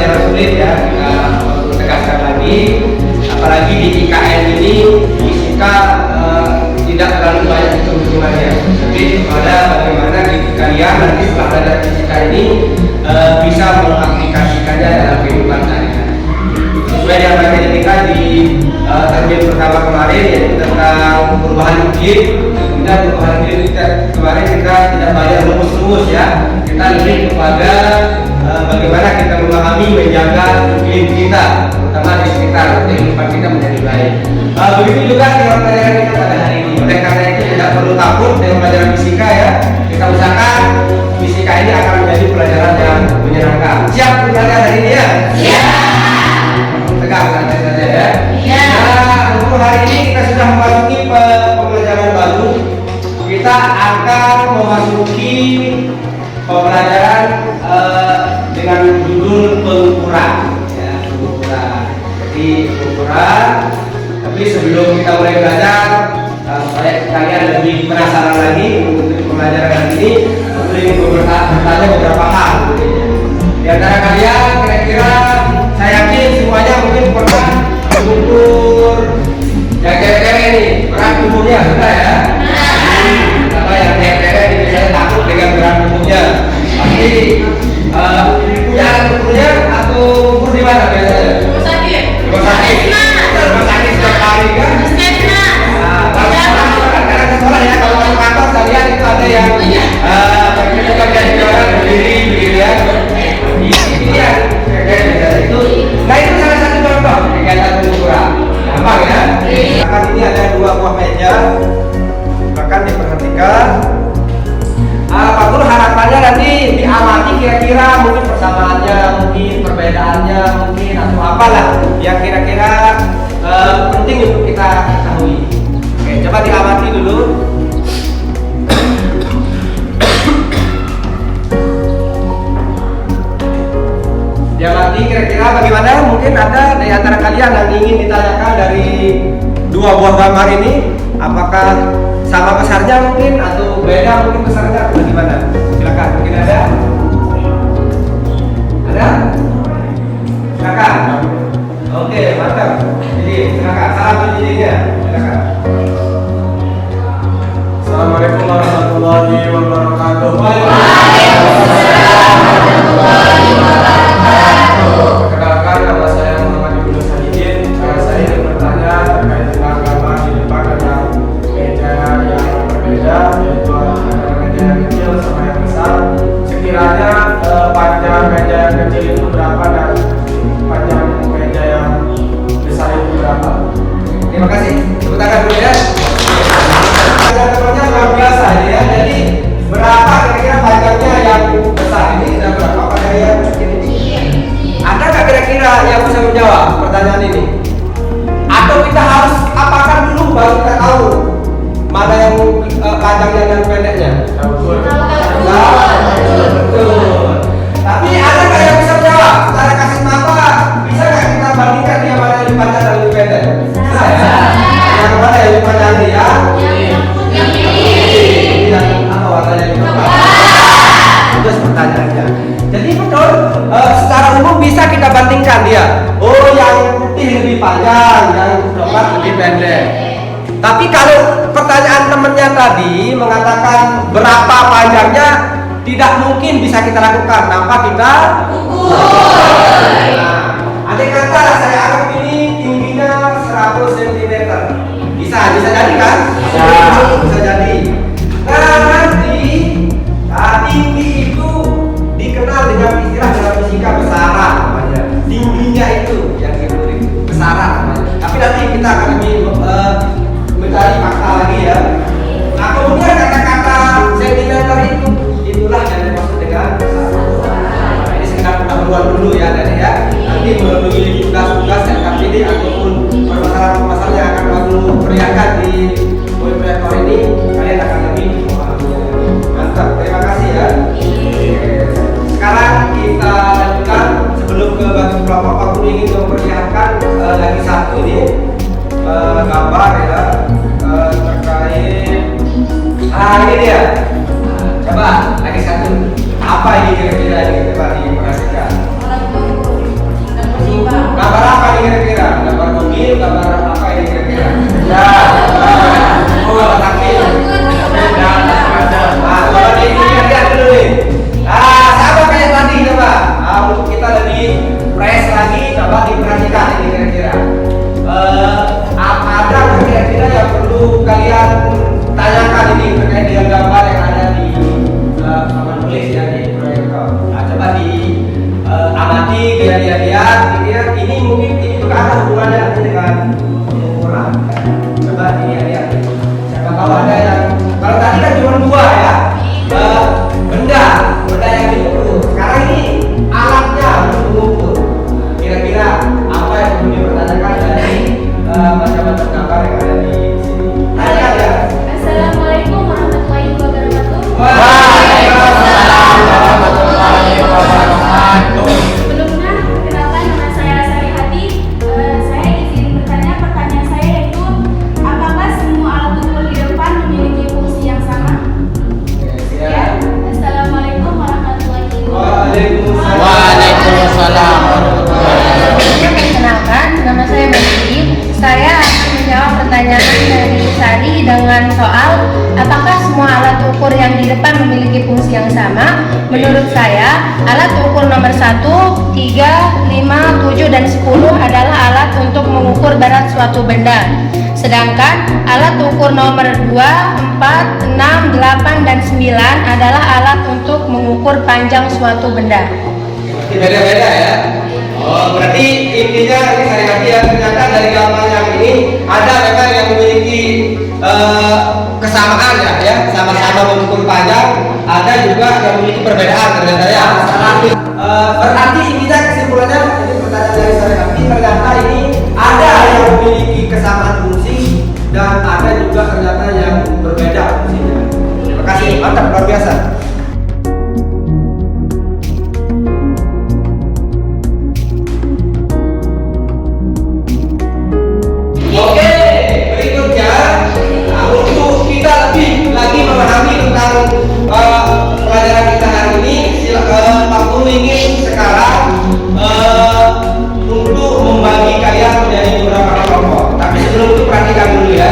pelajaran sulit ya, kita tegaskan lagi. Apalagi di IKN ini fisika tidak terlalu banyak hitung-hitungannya, tapi pada bagaimana kalian nanti setelah belajar fisika ini bisa mengaplikasikannya dalam kehidupan sehari-hari. Sesuai yang mereka jadikan di termin pertama kemarin, yaitu tentang perubahan iklim. Kemudian perubahan iklim kemarin kita tidak banyak rumus-rumus ya, kita lebih kepada bagaimana kita memahami menjaga iklim kita, terutama di sekitar kehidupan kita menjadi baik. Begitu juga dengan pelajaran kita pada hari ini. Oleh karena itu tidak perlu takut dengan pelajaran fisika ya. Kita usahakan fisika ini akan menjadi pelajaran yang menyenangkan. Siap belajar hari ini ya? Siap. Tegang saja ya. Iya. Nah, untuk hari ini kita sudah memasuki pembelajaran baru. Kita akan memasuki pembelajaran dengan judul pengukuran. Ya, pengukuran. Jadi pengukuran. Tapi sebelum kita mulai belajar, supaya kalian lebih penasaran lagi untuk pembelajaran kali ini, aku ingin bertanya beberapa hal. Di antara kalian kira-kira saya yakin semuanya mungkin pernah mengukur yang cewek-cewek ini, berat tubuhnya sudah ya? Apa yang cewek-cewek ini biasanya takut dengan berat tubuhnya. Pasti punya ukurnya atau ukur di mana biasanya? Rumah sakit. Rumah sakit. Rumah sakit setiap hari kan? Karena di sekolah ya, kalau masuk kantor kalian itu ada yang bukan jadi orang berdiri begitu ya. Ini ya, itu. Nah itu salah satu contoh kegiatan pengukuran. Gampang ya. Bahkan ini ada 2 buah meja. Bahkan diperhatikan. Pak Guru harapannya nanti diamati kira-kira mungkin persamaannya, mungkin perbedaannya, mungkin atau apalah yang kira-kira penting untuk kita ketahui. Oke, coba diamati dulu. Diamati kira-kira bagaimana? Mungkin ada dari antara kalian yang ingin ditanyakan dari 2 buah gambar ini, apakah sama besarnya mungkin atau beda mungkin besarnya atau bagaimana? Silakan, mungkin ada? Ada? Silakan. Oke, mantap. Jadi silakan, salam pendidikannya. Silakan. Assalamualaikum warahmatullahi wabarakatuh. Waalaikumsalam warahmatullahi wabarakatuh. Perkenalkan, nama saya Muhammad Ibnu Sajidin. Saya ingin bertanya terkait dengan gambar di depan ada meja yang berbeda, yaitu antara meja yang kecil sama yang besar. Sekiranya panjang meja yang kecil itu berapa dan panjang meja yang besar itu berapa? Terima kasih. Tepuk tangan dulu ya. Teman-temannya luar biasa ya. Jadi berapa kira-kira panjangnya yang besar ini dan berapa panjangnya yang kecil ini? Ada nggak kira-kira yang bisa menjawab pertanyaan ini? Atau kita harus apakan dulu baru kita tahu mana yang panjangnya dan pendeknya? Betul. Tapi ada nggak yang bisa menjawab? Secara kasih mata bisa nggak kita bandingkan dia mana yang lebih panjang dan lebih pendek? Bisa ya? Yang mana yang lebih panjang dia? Yang ini. Apa warnanya yang lebih panjang? Itu pertanyaannya. Jadi betul, secara umum bisa kita bandingkan dia. Oh, yang putih lebih panjang, yang coklat lebih pendek. Tapi kalau pertanyaan temennya tadi mengatakan berapa panjangnya, tidak mungkin bisa kita lakukan. Tanpa kita ukur. Nah, andai kata saya anggap ini tingginya 100 cm, bisa jadi kan? Bisa jadi. Nah nanti tinggi itu dikenal dengan istilah dalam fisika besaran namanya. Tingginya itu yang diberi besaran namanya. Tapi nanti kita akan lebih mencari fakta lagi ya. Nah kemudian kata-kata sentimeter itulah yang dimaksud dengan besaran. Nah, ini sekedar pengetahuan dulu ya Dani ya. Nanti melalui tugas-tugas yang kami ini ataupun permasalahan-permasalahan yang akan kamu perlihatkan di proyektor ini, kalian akan lebih memahaminya. Mantap, terima kasih ya. Sekarang kita lanjutkan. Sebelum ke bagi kelompok, aku ingin memperlihatkan lagi satu ini gambar ya terkait. Ini dia. Coba lagi satu. Apa ini kira-kira ini coba diperhatikan. pertanyaan dari Sari dengan soal apakah semua alat ukur yang di depan memiliki fungsi yang sama? Menurut saya, alat ukur nomor 1, 3, 5, 7, dan 10 adalah alat untuk mengukur berat suatu benda. Sedangkan alat ukur nomor 2, 4, 6, 8, dan 9 adalah alat untuk mengukur panjang suatu benda. Beda-beda ya. Oh, berarti intinya ini saya ngerti ya, ternyata dari gambar yang ini ada memang yang memiliki kesamaan ya, sama-sama mengukur panjang, ada juga yang memiliki perbedaan ternyata ya. Berarti intinya kesimpulannya, ini pertanyaan dari saya ngerti, ternyata ini ada yang memiliki kesamaan fungsi dan ada juga ternyata yang berbeda fungsinya. Terima kasih, mantap, luar biasa. Oke, berikutnya untuk kita lebih lagi memahami tentang pelajaran kita hari ini, Pak Guru ingin sekarang untuk membagi kalian menjadi beberapa kelompok. Tapi sebelum itu perhatikan dulu ya.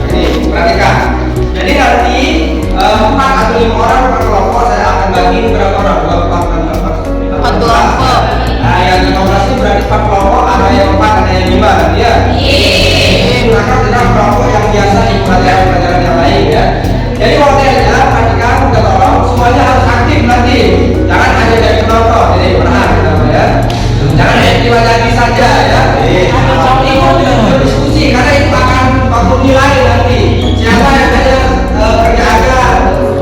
Ini perhatikan. Jadi nanti 4 atau 5 orang per kelompok saya akan bagi berapa orang? 4 kelompok. Nah, yang 15 itu berarti 4 kelompok, ada yang 4, ada yang 5 nanti ya. Gunakan dengan kelompok yang biasa di pelajaran-pelajaran yang lain ya. Jadi waktunya perhatikan, kita tolong semuanya harus aktif nanti. Jangan hanya jadi penonton, jadi perhatikan ya. Jangan hanya saja ya. Ikut berdiskusi karena itu akan faktor nilai nanti. Siapa yang hanya kerja aja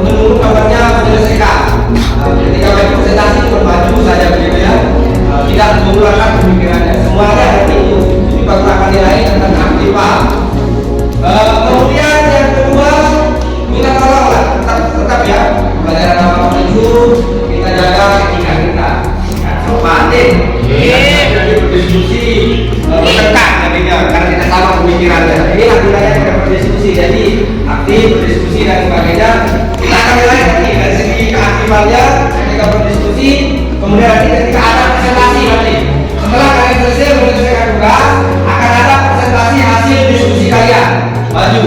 menunggu kabarnya menyelesaikan. Ketika presentasi bermaju saja begitu ya. Tidak menggunakan pemikirannya. Semuanya nanti itu baru akan nilai tentang aktifan. Kemudian yang kedua, minta tolonglah tetap ya pelajaran apa itu kita jaga etika kita. Sopan jadi berdiskusi bertekan nantinya karena kita sama pemikirannya. Ini gunanya kita berdiskusi, jadi aktif berdiskusi dan sebagainya. Kita akan nilai nanti dari segi keaktifannya ketika berdiskusi. Kemudian nanti ketika ada presentasi nanti setelah kalian selesai menyelesaikan tugas akan ada presentasi hasil diskusi kalian. Maju.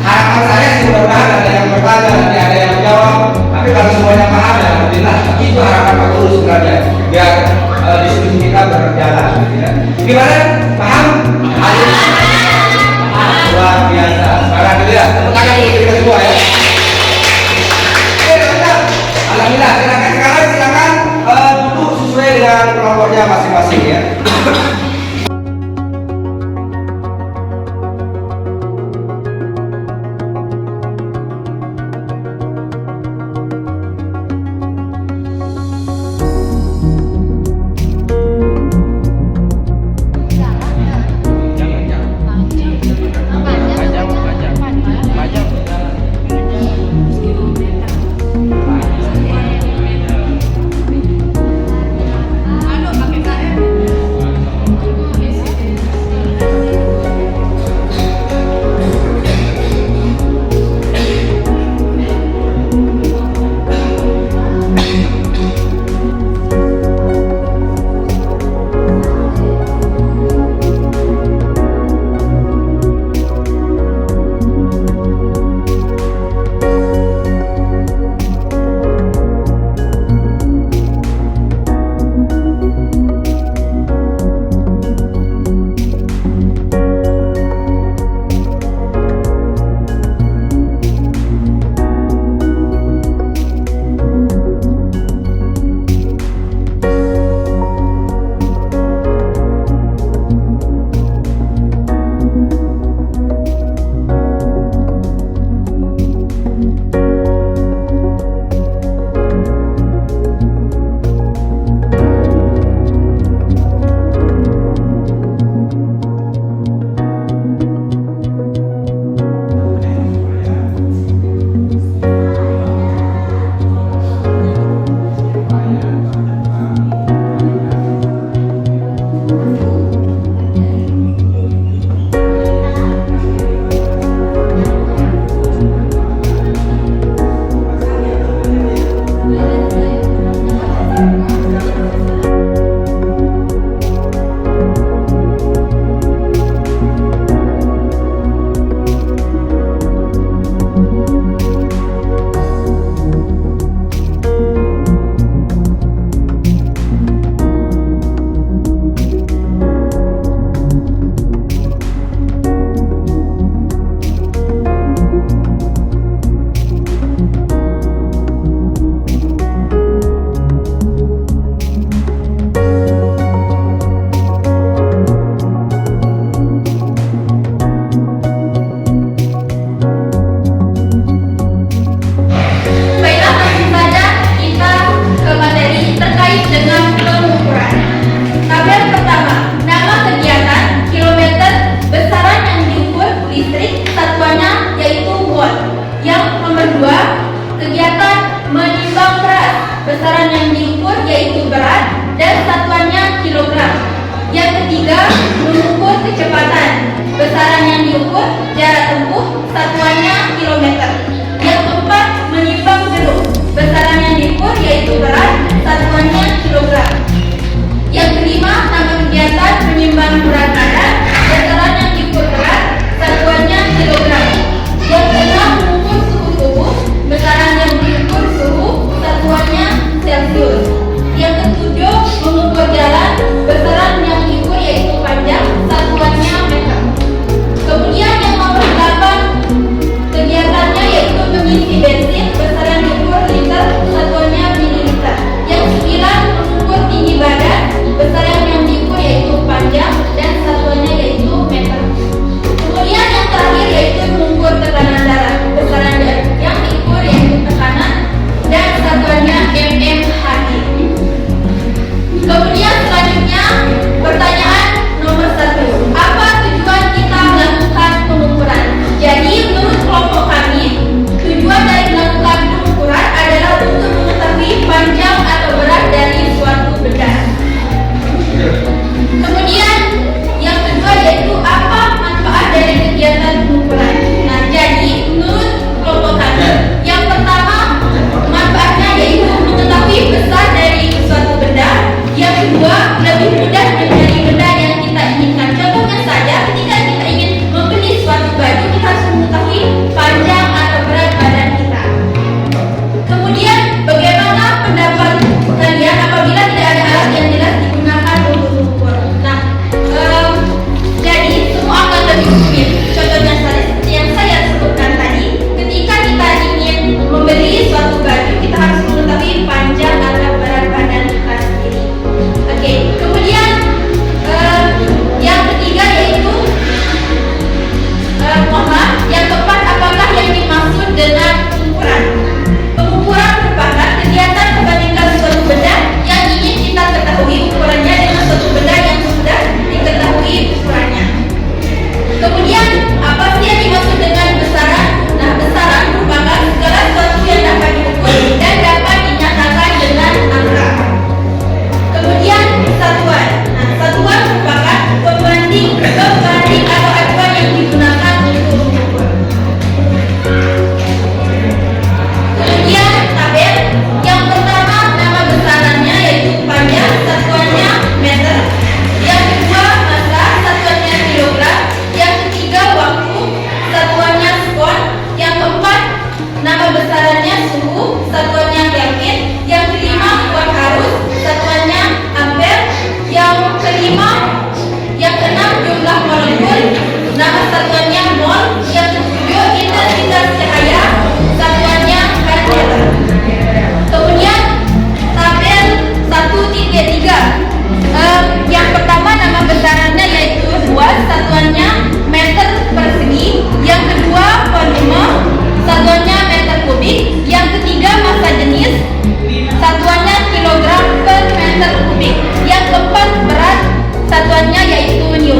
Harapan saya sih mudah-mudahan ada yang bertanya, nanti ada yang menjawab. Tapi kalau semuanya paham ya alhamdulillah. Tapi itu harapan Pak Guru sebenarnya biar diskusi kita berjalan. Ya. Gimana? Paham? Luar biasa. Sekarang dulu ya. Tepuk tangan untuk kita semua ya. Oke, mantap. Alhamdulillah. Silakan duduk sesuai dengan kelompoknya masing-masing ya.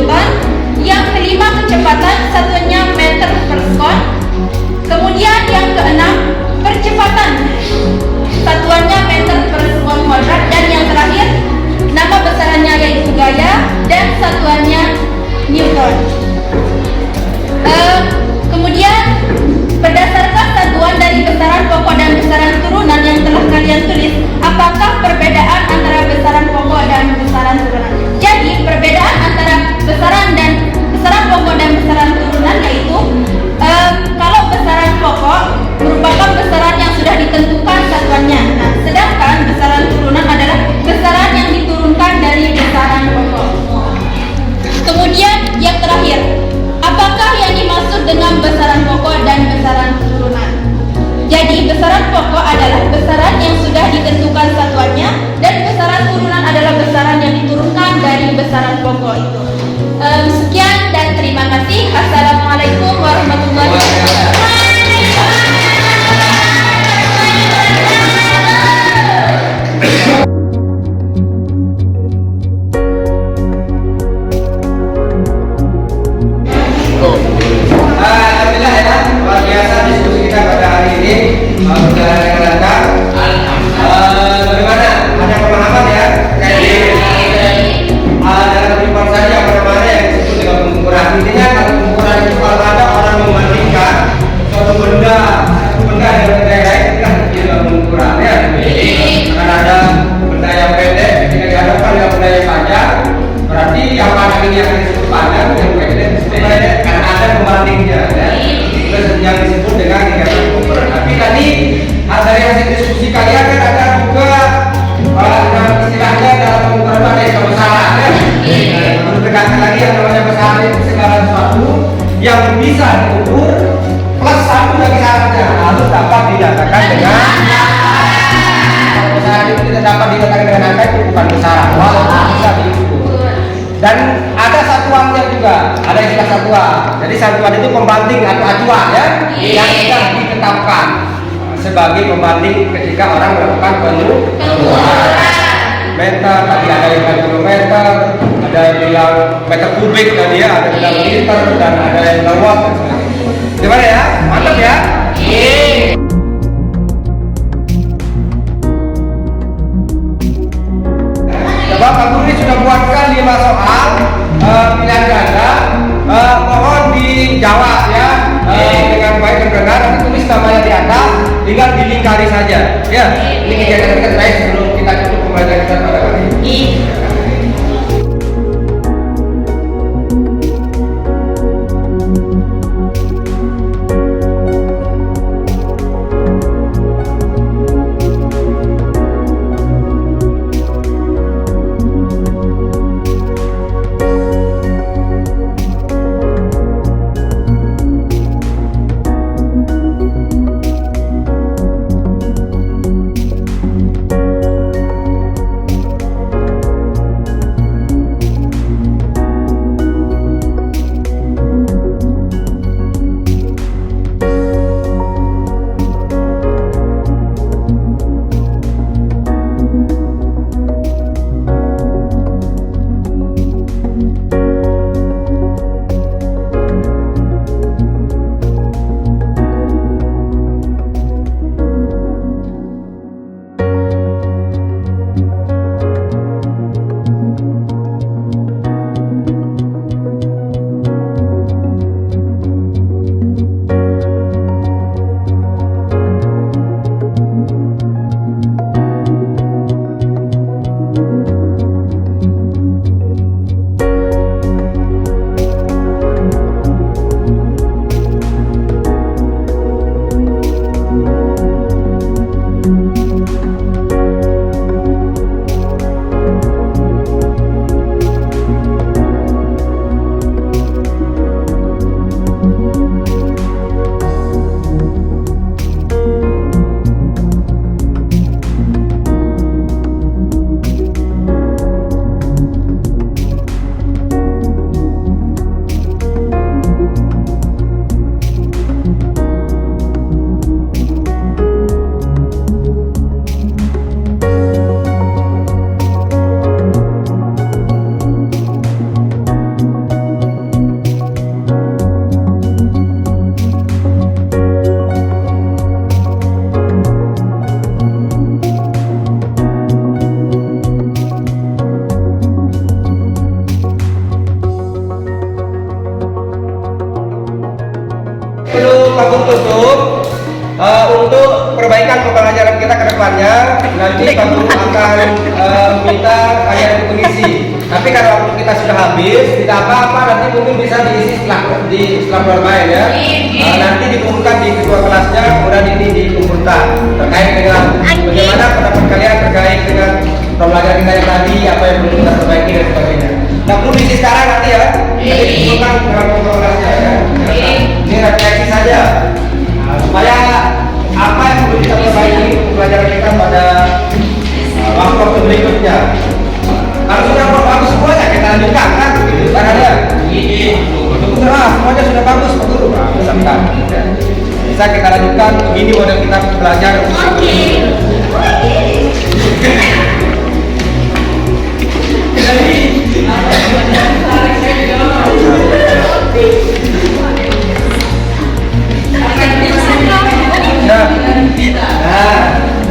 kilonewton. Yang kelima kecepatan satuannya meter per sekon. Kemudian yang keenam percepatan satuannya meter per sekon kuadrat. Dan yang terakhir nama besarannya yaitu gaya dan satuannya newton. Kemudian berdasarkan satuan dari besaran pokok dan besaran turunan yang telah kalian tulis, apakah perbedaan antara besaran pokok dan besaran turunan? Jadi perbedaan antara besaran pokok dan besaran turunan yaitu kalau besaran pokok merupakan besaran yang sudah ditentukan satuannya. Nah, sedangkan besaran turunan adalah besaran yang diturunkan dari besaran pokok. Kemudian yang terakhir, apakah yang dimaksud dengan besaran pokok dan besaran turunan? Jadi besaran pokok adalah besaran yang sudah ditentukan satuannya dan besaran turunan adalah besaran yang diturunkan dari besaran pokok itu. Sekian dan terima kasih. Assalamualaikum warahmatullahi wabarakatuh. Alhamdulillah ya, luar biasa diskusi kita pada hari ini berjalan dengan lancar. Bagaimana? Ada pemahaman ya? Dalam kehidupan saya yang disebut dengan pengukuran. Intinya kalau pengukuran itu kalau ada orang membandingkan suatu benda dengan benda yang lain, kita juga pengukuran ya. Akan ada benda yang pendek ketika dihadapkan dengan benda yang panjang, berarti yang panjang ini akan disebut panjang, yang pendek disebut pendek karena ada pembandingnya ya. Terus yang disebut dengan indikator pengukuran. Tapi tadi dari hasil diskusi kalian kan ada juga istilahnya dalam pengukuran ada yang besaran ya. Tegaskan lagi yang namanya besaran itu segala sesuatu yang bisa diukur plus satu lagi syaratnya harus dapat dinyatakan dengan besaran itu tidak dapat dinyatakan dengan angka itu bukan besaran, walaupun bisa diukur. Dan ada satuannya juga, ada istilah satuan. Jadi satuan itu pembanding atau acuan ya, yang sudah ditetapkan sebagai pembanding ketika orang melakukan pengukuran. Meter tadi ada yang bilang kilometer, ada yang bilang meter kubik tadi ya, ada yang bilang liter dan ada yang bilang watt dan sebagainya. Gimana ya? Mantap ya? Coba Pak Guru ini sudah buatkan 5 soal pilihan ganda. Mohon dijawab ya dengan baik dan benar. Nanti tulis namanya di atas, tinggal dilingkari saja. Ya, ini kegiatan kita terakhir sebelum kita tutup pembelajaran kita pada hari ini. tutup. Untuk perbaikan pembelajaran kita ke depannya, nanti Pak Guru akan minta kalian untuk mengisi. Tapi kalau waktu kita sudah habis, tidak apa-apa, nanti mungkin bisa diisi setelah bermain ya. Nanti dikumpulkan di ketua kelasnya, kemudian ini dikumpulkan terkait dengan bagaimana pendapat kalian terkait dengan pembelajaran kita yang tadi, apa yang perlu kita perbaiki dan sebagainya. Nah, perlu diisi sekarang nanti ya. Nanti dikumpulkan dengan ketua kelasnya ya. Ini refleksi saja. Supaya apa yang perlu kita perbaiki pembelajaran kita pada waktu berikutnya. Kalau sudah bagus semuanya kita lanjutkan kan? Kan ada? Semuanya sudah bagus Pak Guru. Bisa kita lanjutkan. Begini model kita belajar.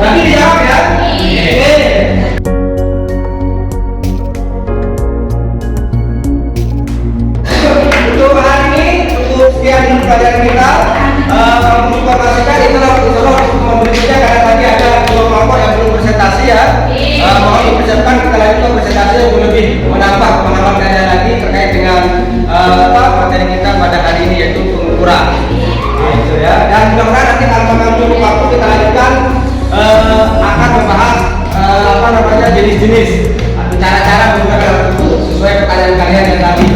Nanti dijawab ya. Untuk hari ini, untuk sekian pelajaran kita, menginformasikan itulah pertemuan berikutnya karena tadi ada dua kelompok yang belum presentasi ya. Mohon dipersiapkan kita lanjutkan presentasi yang lebih menambah pengalaman kalian lagi terkait dengan materi kita pada hari ini yaitu pengukuran. Gitu ya. Dan mudah-mudahan nanti tanpa mengambil waktu kita lanjutkan akan membahas jenis-jenis cara-cara menggunakan sesuai pertanyaan kalian yang tadi.